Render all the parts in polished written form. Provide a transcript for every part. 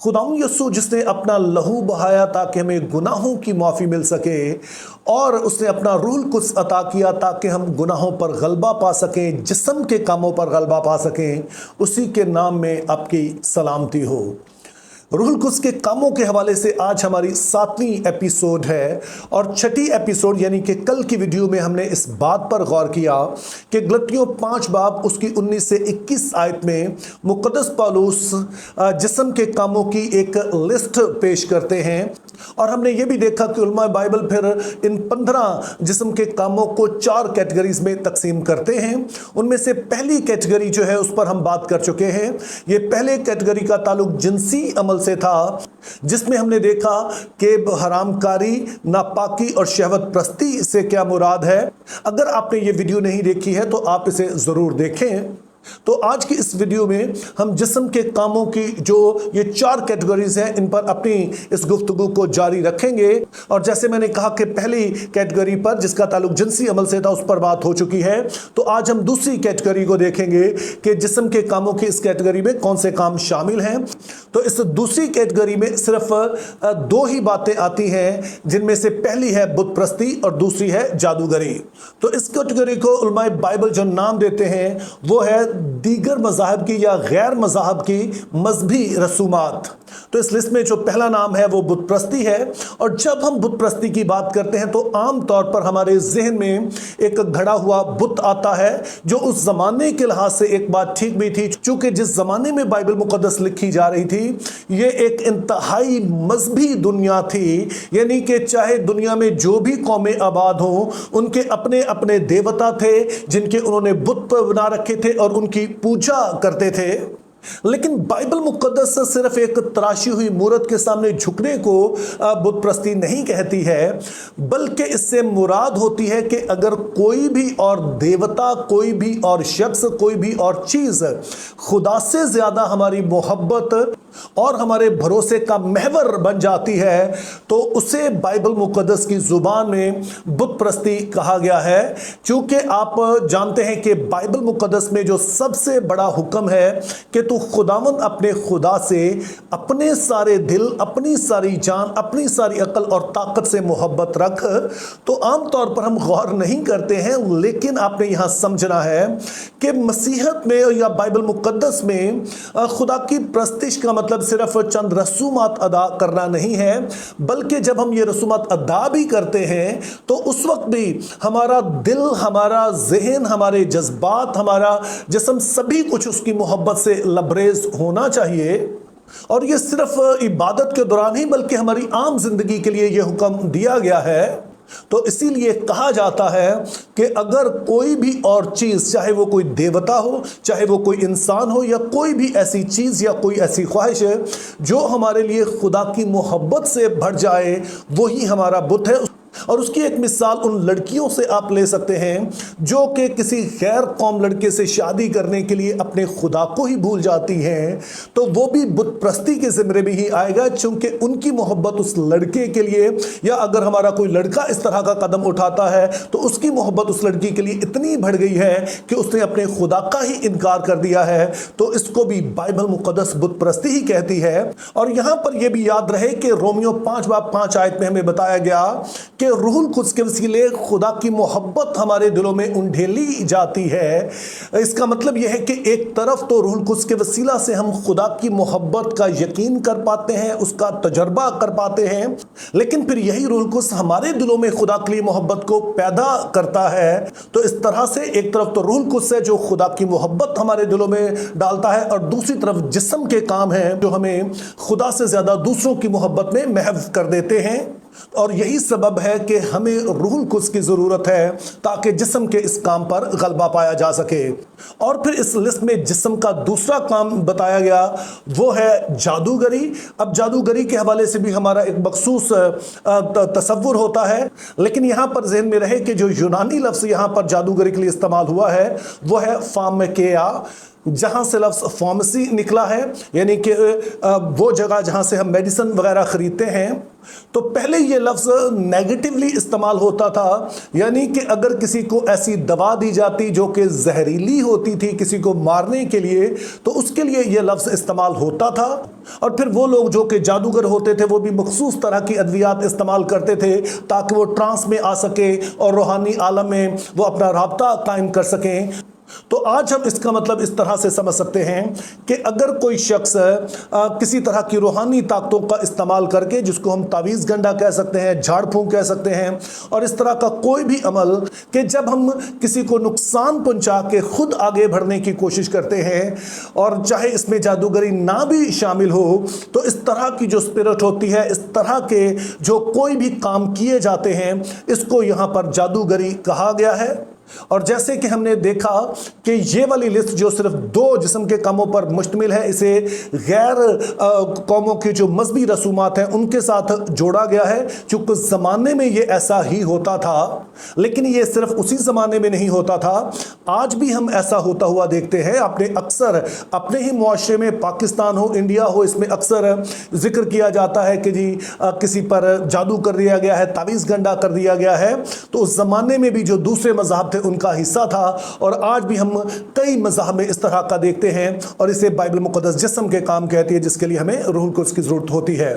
खुदावंद यीशु जिसने अपना लहू बहाया ताकि हमें गुनाहों की माफ़ी मिल सके, और उसने अपना रूह कुछ अता किया ताकि हम गुनाहों पर गलबा पा सकें, जिस्म के कामों पर गलबा पा सकें, उसी के नाम में आपकी सलामती हो। रूहुल कुद्स के कामों के हवाले से आज हमारी 7वीं एपिसोड है, और 6ठी एपिसोड यानी कि कल की वीडियो में हमने इस बात पर गौर किया कि गलतियों 5 बाब उसकी 19 से 21 आयत में मुक़द्दस पौलुस जिस्म के कामों की एक लिस्ट पेश करते हैं। और हमने ये भी देखा कि उलमा बाइबल फिर इन 15 जिस्म के कामों को 4 कैटेगरीज में तकसीम करते हैं। उनमें से पहली कैटेगरी जो है उस पर हम बात कर चुके हैं। ये पहले कैटेगरी का ताल्लुक जिनसी अमल से था, जिसमें हमने देखा कि हरामकारी, नापाकी और शहवत प्रस्ती से क्या मुराद है। अगर आपने ये वीडियो नहीं देखी है तो आप इसे ज़रूर देखें। तो आज की इस वीडियो में हम जिस्म के कामों की जो ये 4 कैटेगरीज हैं, इन पर अपनी इस गुफ्तगू को जारी रखेंगे। और जैसे मैंने कहा कि पहली कैटेगरी पर जिसका ताल्लुक जिनसी अमल से था उस पर बात हो चुकी है, तो आज हम दूसरी कैटेगरी को देखेंगे कि जिस्म के कामों की इस कैटेगरी में कौन से काम शामिल हैं। तो इस दूसरी कैटेगरी में सिर्फ 2 ही बातें आती हैं, जिनमें से पहली है बुत प्रस्ती और दूसरी है जादूगरी। तो इस कैटेगरी को उलमाए बाइबल जो नाम देते हैं वो है दीगर मज़ाहब की या गैर मज़ाहब की मजहबी रसूमात। तो इस लिस्ट में जो पहला नाम है वो बुत प्रस्ती है। और जब हम बुत प्रस्ती की बात करते हैं तो आम तौर पर हमारे जहन में एक घड़ा हुआ बुत आता है, जो उस जमाने के लिहाज से एक बात ठीक भी थी, चूंकि जिस जमाने में बाइबल मुकद्दस लिखी जा रही थी ये एक इंतहाई मजहबी दुनिया थी। यानी कि चाहे दुनिया में जो भी कौमें आबाद हों, उनके अपने अपने देवता थे जिनके उन्होंने बुत बना रखे थे और उनकी पूजा करते थे। लेकिन बाइबल मुकद्दस सिर्फ एक तराशी हुई मूरत के सामने झुकने को बुत प्रस्ती नहीं कहती है, बल्कि इससे मुराद होती है कि अगर कोई भी और देवता, कोई भी और शख्स, कोई भी और चीज़ खुदा से ज़्यादा हमारी मोहब्बत और हमारे भरोसे का महवर बन जाती है तो उसे बाइबल मुकद्दस की ज़ुबान में बुत प्रस्ती कहा गया है। क्योंकि आप जानते हैं कि बाइबल मुकद्दस में जो सबसे बड़ा हुक्म है कि तू खुदावंद अपने खुदा से अपने सारे दिल, अपनी सारी जान, अपनी सारी अकल और ताकत से मोहब्बत रख, तो आमतौर पर हम गौर नहीं करते हैं। लेकिन आपने यहाँ समझना है कि मसीहत में या बाइबल मुकद्दस में खुदा की प्रस्तिश का मतलब सिर्फ चंद रसूमात अदा करना नहीं है, बल्कि जब हम ये रसूमात अदा भी करते हैं तो उस वक्त भी हमारा दिल, हमारा जहन, हमारे जज्बात, हमारा जिस्म, सभी कुछ उसकी मोहब्बत से लबरेज होना चाहिए। और ये सिर्फ इबादत के दौरान ही बल्कि हमारी आम जिंदगी के लिए ये हुक्म दिया गया है। तो इसीलिए कहा जाता है कि अगर कोई भी और चीज़, चाहे वो कोई देवता हो, चाहे वो कोई इंसान हो, या कोई भी ऐसी चीज़ या कोई ऐसी ख्वाहिश है जो हमारे लिए खुदा की मोहब्बत से भर जाए, वही हमारा बुत है। और उसकी एक मिसाल उन लड़कियों से आप ले सकते हैं जो कि किसी गैर कौम लड़के से शादी करने के लिए अपने खुदा को ही भूल जाती हैं, तो वो भी बुत प्रस्ती के ज़िम्मे में ही आएगा, क्योंकि उनकी मोहब्बत उस लड़के के लिए, या अगर हमारा कोई लड़का इस तरह का कदम उठाता है तो उसकी मोहब्बत उस लड़की के लिए इतनी बढ़ गई है कि उसने अपने खुदा का ही इनकार कर दिया है। तो इसको भी बाइबल मुकद्दस बुत प्रस्ती ही कहती है। और यहाँ पर यह भी याद रहे कि रोमियो 5 बाब 5 आयत में हमें बताया गया कि रूहुल कुद्स के वसीले खुदा की मोहब्बत हमारे दिलों में उंडेली जाती है। इसका मतलब यह है कि एक तरफ तो रूहुल कुद्स के वसीला से हम खुदा की मोहब्बत का यकीन कर पाते हैं, उसका तजर्बा कर पाते हैं, लेकिन फिर यही रूहुल कुद्स हमारे दिलों में खुदा के लिए मोहब्बत को पैदा करता है। तो इस तरह से एक तरफ तो रूहुल कुद्स है जो खुदा की मोहब्बत हमारे दिलों में डालता है, और दूसरी तरफ जिस्म के काम हैं जो हमें खुदा से ज़्यादा दूसरों की मोहब्बत में महव कर देते हैं। और यही सबब है कि हमें रूहुल कुद्स की ज़रूरत है ताकि जिस्म के इस काम पर गलबा पाया जा सके। और फिर इस लिस्ट में जिस्म का दूसरा काम बताया गया वो है जादूगरी। अब जादूगरी के हवाले से भी हमारा एक मखसूस तसव्वुर होता है, लेकिन यहाँ पर ज़हन में रहे कि जो यूनानी लफ्ज़ यहाँ पर जादूगरी के लिए इस्तेमाल हुआ है वो है फार्मकेया। जहां से लफ्ज़ फार्मेसी निकला है, यानी कि वो जगह जहां से हम मेडिसिन वगैरह खरीदते हैं। तो पहले ये लफ्ज़ नेगेटिवली इस्तेमाल होता था, यानी कि अगर किसी को ऐसी दवा दी जाती जो कि जहरीली होती थी किसी को मारने के लिए, तो उसके लिए ये लफ्ज़ इस्तेमाल होता था। और फिर वो लोग जो कि जादूगर होते थे वो भी मखसूस तरह की अद्वियात इस्तेमाल करते थे ताकि वो ट्रांस में आ सके और रूहानी आलम में वो अपना राब्ता कायम कर सकें। तो आज हम इसका मतलब इस तरह से समझ सकते हैं कि अगर कोई शख्स किसी तरह की रूहानी ताकतों का इस्तेमाल करके, जिसको हम तावीज़ गंडा कह सकते हैं, झाड़ फूंक कह सकते हैं, और इस तरह का कोई भी अमल कि जब हम किसी को नुकसान पहुंचा के खुद आगे बढ़ने की कोशिश करते हैं, और चाहे इसमें जादूगरी ना भी शामिल हो, तो इस तरह की जो स्पिरिट होती है, इस तरह के जो कोई भी काम किए जाते हैं, इसको यहाँ पर जादूगरी कहा गया है। और जैसे कि हमने देखा कि ये वाली लिस्ट जो सिर्फ 2 जिस्म के कामों पर मुश्तमिल है, इसे गैर कौमों की जो मजहबी रसूमात हैं उनके साथ जोड़ा गया है, चूंकि ज़माने में ये ऐसा ही होता था। लेकिन ये सिर्फ उसी ज़माने में नहीं होता था, आज भी हम ऐसा होता हुआ देखते हैं। आपने अक्सर अपने ही मुआशरे में, पाकिस्तान हो, इंडिया हो, इसमें अक्सर जिक्र किया जाता है कि जी किसी पर जादू कर दिया गया है, तावीज़ गंडा कर दिया गया है। तो उस ज़माने में भी जो दूसरे मज़हब उनका हिस्सा था, और आज भी हम कई मज़हब में इस तरह का देखते हैं, और इसे बाइबल मुक़द्दस जिस्म के काम कहती है, जिसके लिए हमें रूहुल कुद्स की जरूरत होती है।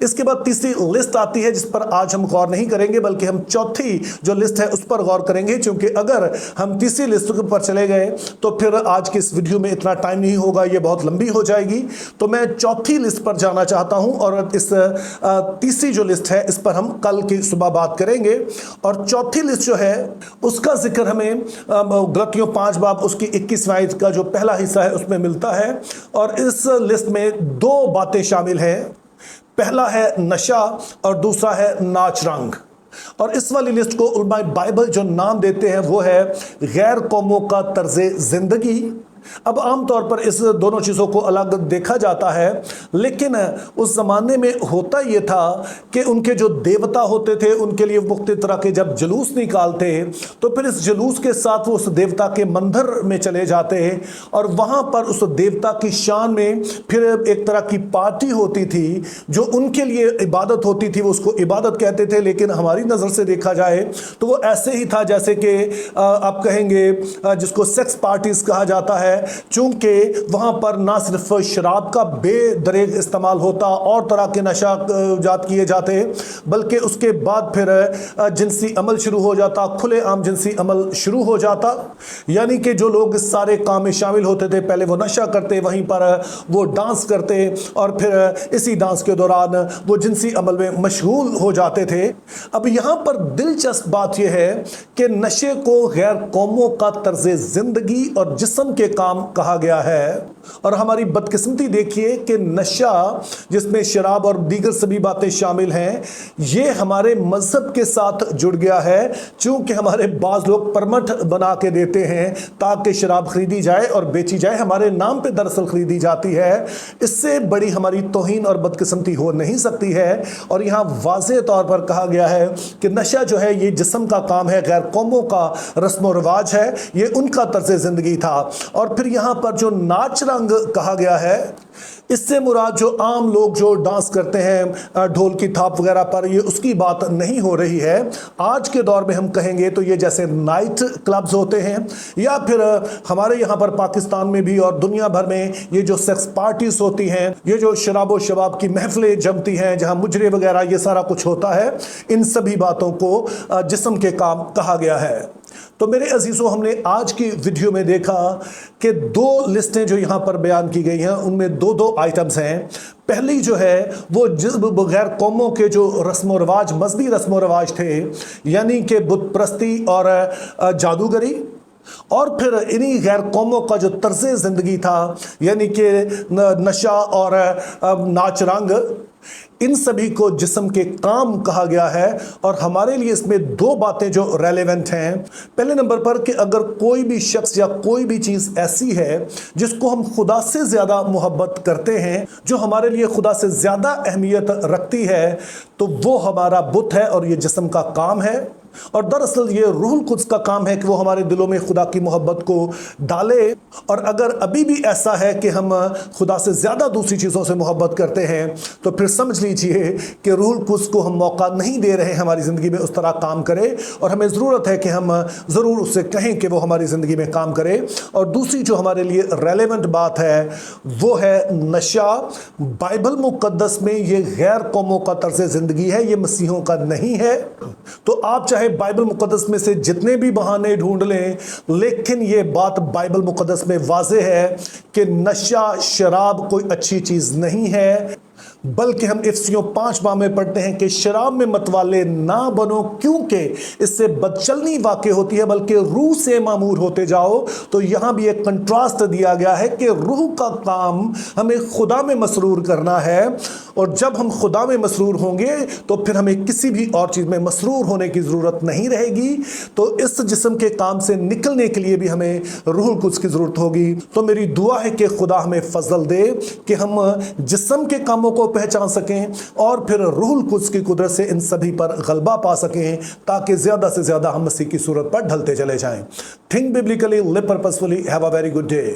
इसके बाद तीसरी लिस्ट आती है जिस पर आज हम गौर नहीं करेंगे, बल्कि हम चौथी जो लिस्ट है उस पर गौर करेंगे, क्योंकि अगर हम तीसरी लिस्ट पर चले गए तो फिर आज की इस वीडियो में इतना टाइम नहीं होगा, ये बहुत लंबी हो जाएगी। तो मैं चौथी लिस्ट पर जाना चाहता हूं, और इस तीसरी जो लिस्ट है इस पर हम कल की सुबह बात करेंगे। और चौथी लिस्ट जो है उसका जिक्र हमें गलतियों 5 बाब उसकी 21 आयत का जो पहला हिस्सा है उसमें मिलता है। और इस लिस्ट में 2 बातें शामिल हैं, पहला है नशा और दूसरा है नाच रंग। और इस वाली लिस्ट को उलमाए बाइबल जो नाम देते हैं वो है गैर कौमों का तर्ज़े ज़िंदगी। अब आमतौर पर इस दोनों चीज़ों को अलग देखा जाता है, लेकिन उस ज़माने में होता ये था कि उनके जो देवता होते थे उनके लिए मुख्तलिफ तरह के जब जुलूस निकालते तो फिर इस जुलूस के साथ वो उस देवता के मंदिर में चले जाते, और वहाँ पर उस देवता की शान में फिर एक तरह की पार्टी होती थी जो उनके लिए इबादत होती थी। वो उसको इबादत कहते थे, लेकिन हमारी नज़र से देखा जाए तो वो ऐसे ही था जैसे कि आप कहेंगे जिसको सेक्स पार्टीज़ कहा जाता है, चूंकि वहां पर ना सिर्फ शराब का बेदरेग इस्तेमाल होता और तरह के नशा जात किए जाते, बल्कि उसके बाद फिर जिनसी अमल शुरू हो जाता, खुलेआम जिनसी अमल शुरू हो जाता। यानी कि जो लोग इस सारे काम में शामिल होते थे, पहले वो नशा करते, वहीं पर वो डांस करते, और फिर इसी डांस के दौरान वो जिनसी अमल में मशगूल हो जाते थे। अब यहाँ पर दिलचस्प बात यह है कि नशे को गैर कौमों का तर्ज़े ज़िंदगी और जिस्म के काम कहा गया है। और हमारी बदकिस्मती देखिए कि नशा, जिसमें शराब और दीगर सभी बातें शामिल हैं, ये हमारे मजहब के साथ जुड़ गया है। चूंकि हमारे बाज़ लोग परमट बना के देते हैं ताकि शराब खरीदी जाए और बेची जाए, हमारे नाम पे दरअसल खरीदी जाती है। इससे बड़ी हमारी तौहीन और बदकिस्मती हो नहीं सकती है। और यहाँ वाज़ेह तौर पर कहा गया है कि नशा जो है ये जिस्म का काम है, गैर कौमों का रस्म व रिवाज है, ये उनका तर्ज़ ज़िंदगी था। और फिर यहाँ पर जो नाच रंग कहा गया है, इससे मुराद जो आम लोग जो डांस करते हैं ढोल की थाप वगैरह पर, ये उसकी बात नहीं हो रही है। आज के दौर में हम कहेंगे तो ये जैसे नाइट क्लब्स होते हैं, या फिर हमारे यहाँ पर पाकिस्तान में भी और दुनिया भर में ये जो सेक्स पार्टीज होती हैं, ये जो शराबो शबाब की महफिलें जमती हैं जहाँ मुजरे वगैरह ये सारा कुछ होता है, इन सभी बातों को जिस्म के काम कहा गया है। तो मेरे अजीज़ों, हमने आज की वीडियो में देखा कि 2 लिस्टें जो यहाँ पर बयान की गई हैं उनमें 2 आइटम्स हैं। पहली जो है वो गैर कौमों के जो रस्म व रिवाज, मजहबी रस्म व रिवाज थे, यानी कि बुत परस्ती और जादूगरी, और फिर इन्हीं गैर कौमों का जो तर्ज़े ज़िंदगी था, यानी कि नशा और नाच रंग, इन सभी को जिस्म के काम कहा गया है। और हमारे लिए इसमें 2 बातें जो रेलेवेंट हैं। पहले नंबर पर कि अगर कोई भी शख्स या कोई भी चीज़ ऐसी है जिसको हम खुदा से ज़्यादा मोहब्बत करते हैं, जो हमारे लिए खुदा से ज़्यादा अहमियत रखती है, तो वो हमारा बुत है और ये जिस्म का काम है। और दरअसल ये रूहुल कुद्स का काम है कि वो हमारे दिलों में खुदा की मोहब्बत को डाले। और अगर अभी भी ऐसा है कि हम खुदा से ज़्यादा दूसरी चीज़ों से मोहब्बत करते हैं तो फिर समझ लीजिए कि रूहुल कुद्स को हम मौका नहीं दे रहे हैं हमारी ज़िंदगी में उस तरह काम करे, और हमें ज़रूरत है कि हम ज़रूर उससे कहें कि वो हमारी ज़िंदगी में काम करे। और दूसरी जो हमारे लिए रेलेवेंट बात है वो है नशा। बाइबल मुकद्दस में ये गैर कौमों का तर्ज ज़िंदगी है, ये मसीहों का नहीं है। तो आप चाहे बाइबल मुकद्दस में से जितने भी बहाने ढूंढ लें, लेकिन ये बात बाइबल मुकद्दस में वाज़ेह है कि नशा शराब कोई अच्छी चीज़ नहीं है। बल्कि हम इफिसियों 5 में पढ़ते हैं कि शराब में मतवाले ना बनो, क्योंकि इससे बदचलनी वाक़ई होती है, बल्कि रूह से मामूर होते जाओ। तो यहाँ भी एक कंट्रास्ट दिया गया है कि रूह का काम हमें खुदा में मसरूर करना है, और जब हम खुदा में मसरूर होंगे तो फिर हमें किसी भी और चीज़ में मसरूर होने की ज़रूरत नहीं रहेगी। तो इस जिस्म के काम से निकलने के लिए भी हमें रूहुल कुद्स की ज़रूरत होगी। तो मेरी दुआ है कि खुदा हमें फजल दे कि हम जिस्म के कामों को पहचान सकें और फिर रूहुल कुद्स की कुदरत से इन सभी पर गलबा पा सकें, ताकि ज़्यादा से ज़्यादा हम मसीह की सूरत पर ढलते चले जाएं। Think biblically, live purposefully, have a very good day.